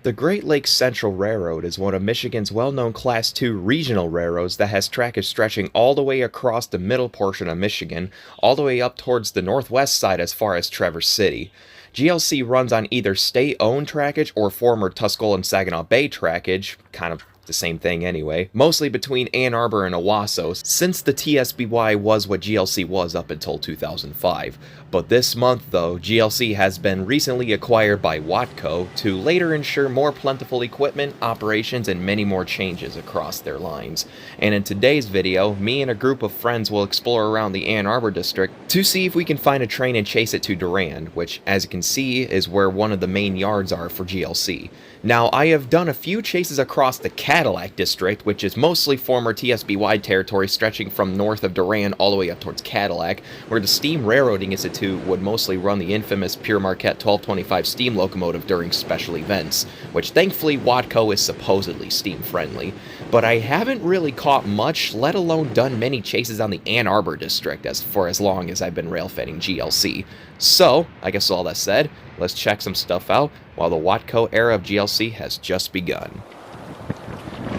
The Great Lakes Central Railroad is one of Michigan's well-known Class II regional railroads that has trackage stretching all the way across the middle portion of Michigan, all the way up towards the northwest side as far as Traverse City. GLC runs on either state-owned trackage or former Tuscola and Saginaw Bay trackage, kind of the same thing anyway, mostly between Ann Arbor and Owasso, since the TSBY was what GLC was up until 2005. But this month, though, GLC has been recently acquired by WATCO to later ensure more plentiful equipment, operations, and many more changes across their lines. And in today's video, me and a group of friends will explore around the Ann Arbor District to see if we can find a train and chase it to Durand, which, as you can see, is where one of the main yards are for GLC. Now, I have done a few chases across the Cadillac District, which is mostly former TSBY territory stretching from north of Durand all the way up towards Cadillac, where the Steam Railroading Institute would mostly run the infamous Pure Marquette 1225 steam locomotive during special events, which thankfully WATCO is supposedly steam-friendly. But I haven't really caught much, let alone done many chases on the Ann Arbor District for as long as I've been railfetting GLC. So, I guess all that said, let's check some stuff out while the WATCO era of GLC has just begun.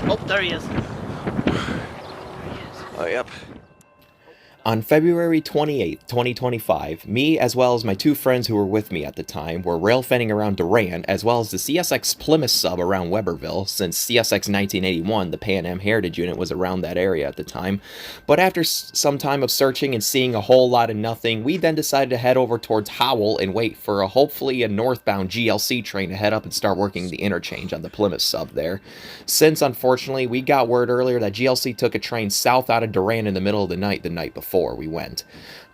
Oh, there he is. Oh, yep. On February 28, 2025, me as well as my two friends who were with me at the time were railfetting around Durand as well as the CSX Plymouth sub around Weberville, since CSX 1981, the Pan Am Heritage Unit, was around that area at the time. But after some time of searching and seeing a whole lot of nothing, we then decided to head over towards Howell and wait for hopefully a northbound GLC train to head up and start working the interchange on the Plymouth sub there. Since unfortunately we got word earlier that GLC took a train south out of Durand in the middle of the night before we went.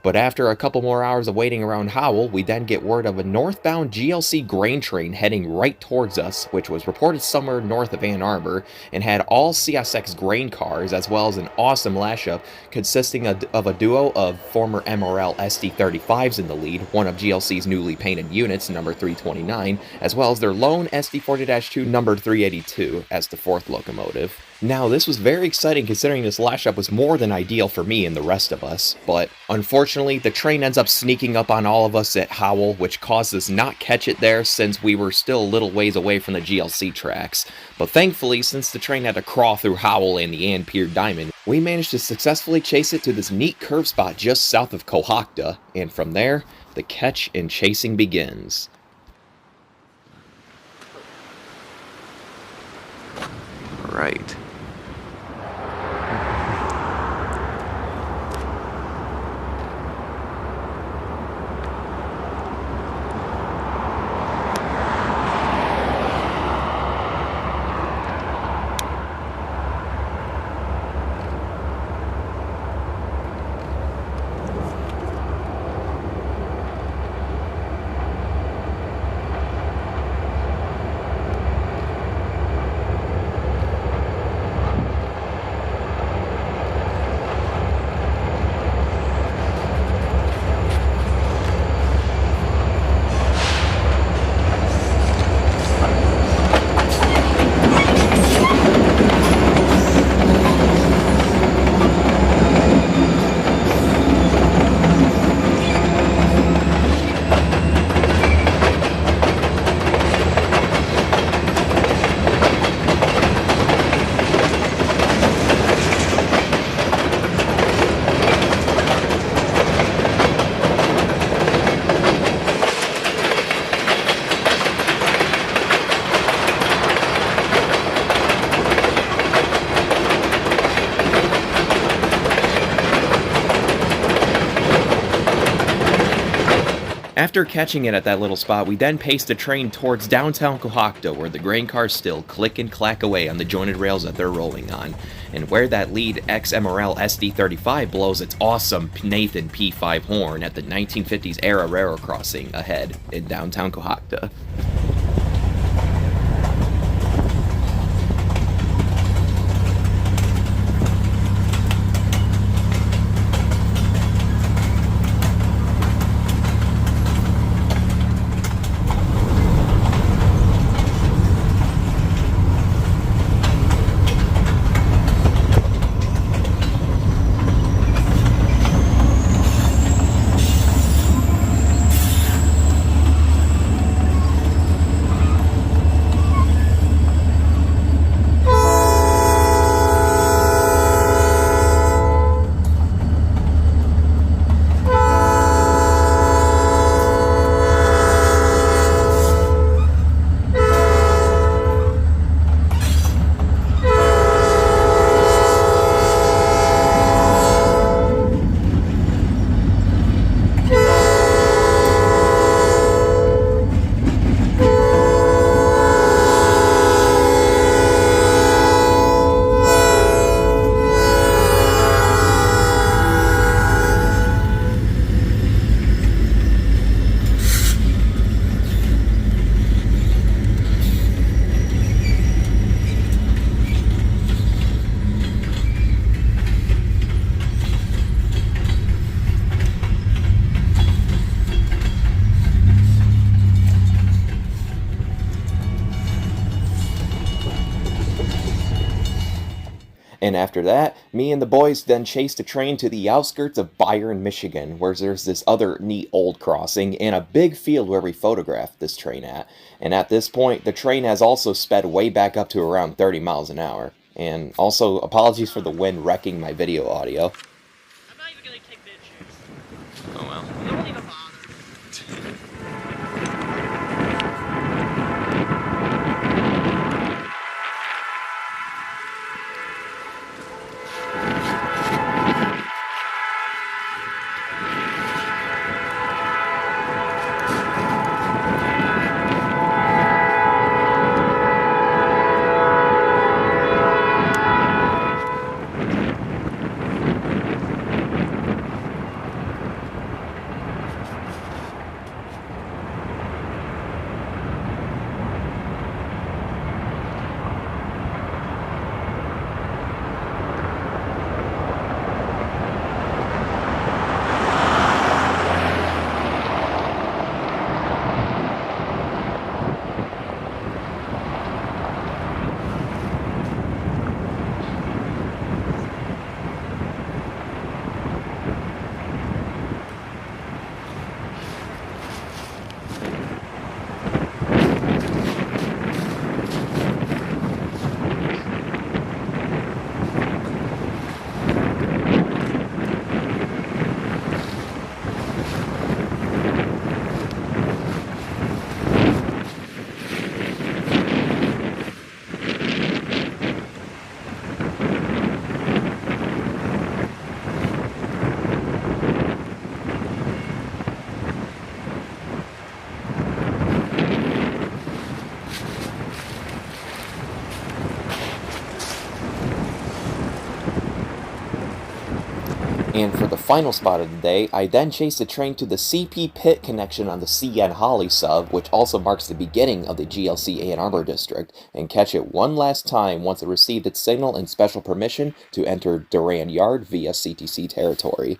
But after a couple more hours of waiting around Howell, we then get word of a northbound GLC grain train heading right towards us, which was reported somewhere north of Ann Arbor, and had all CSX grain cars, as well as an awesome lashup consisting of a duo of former MRL SD35s in the lead, one of GLC's newly painted units, number 329, as well as their lone SD40-2, number 382, as the fourth locomotive. Now, this was very exciting considering this lashup was more than ideal for me and the rest of us, but unfortunately the train ends up sneaking up on all of us at Howell, which caused us not catch it there since we were still a little ways away from the GLC tracks. But thankfully, since the train had to crawl through Howell and the Ann Pier Diamond, we managed to successfully chase it to this neat curve spot just south of Cohoctah, and from there, the catch and chasing begins. Right. After catching it at that little spot, we then paced the train towards downtown Cohoctah, where the grain cars still click and clack away on the jointed rails that they're rolling on, and where that lead ex-MRL SD35 blows its awesome Nathan P5 horn at the 1950s era railroad crossing ahead in downtown Cohoctah. And after that, me and the boys then chased a train to the outskirts of Byron, Michigan, where there's this other neat old crossing and a big field where we photographed this train at. And at this point, the train has also sped way back up to around 30 miles an hour. And also, apologies for the wind wrecking my video audio. I'm not even gonna take pictures. Oh well. Don't even bother. And for the final spot of the day, I then chased the train to the CP pit connection on the CN Holly sub, which also marks the beginning of the GLC Ann Arbor District, and catch it one last time once it received its signal and special permission to enter Durand Yard via CTC territory.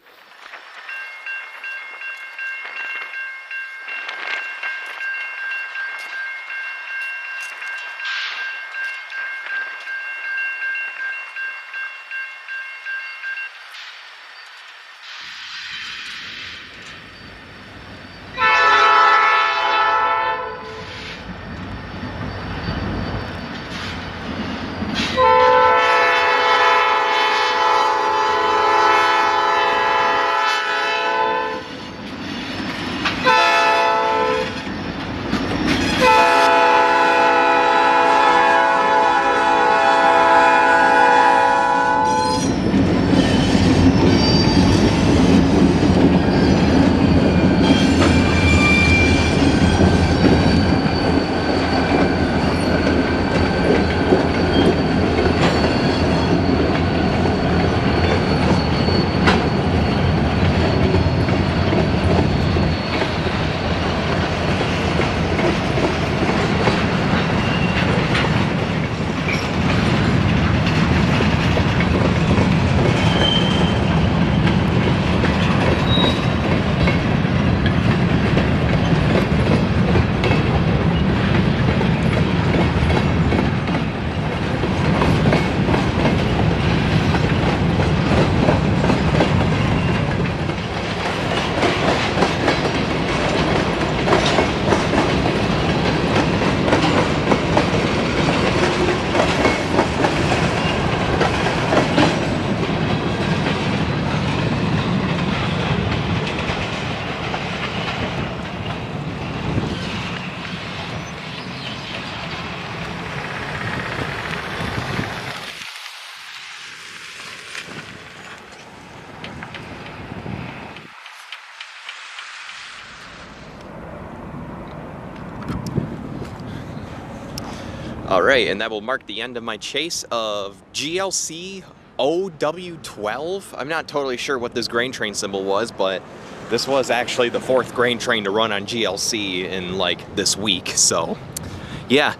Alright, and that will mark the end of my chase of GLC OW12. I'm not totally sure what this grain train symbol was, but this was actually the 4th grain train to run on GLC in like this week, so yeah.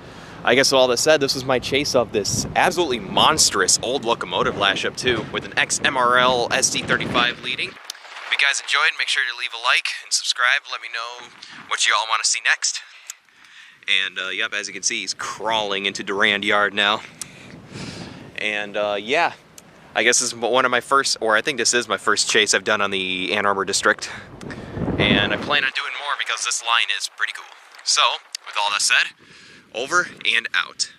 I guess with all that said, this was my chase of this absolutely monstrous old locomotive lashup too, with an XMRL SD35 leading. If you guys enjoyed, make sure to leave a like and subscribe. Let me know what you all want to see next. And yep, as you can see, he's crawling into Durand Yard now. And yeah, I guess this is one of my first, or I think this is my first chase I've done on the Ann Arbor District. And I plan on doing more because this line is pretty cool. So, with all that said, over and out.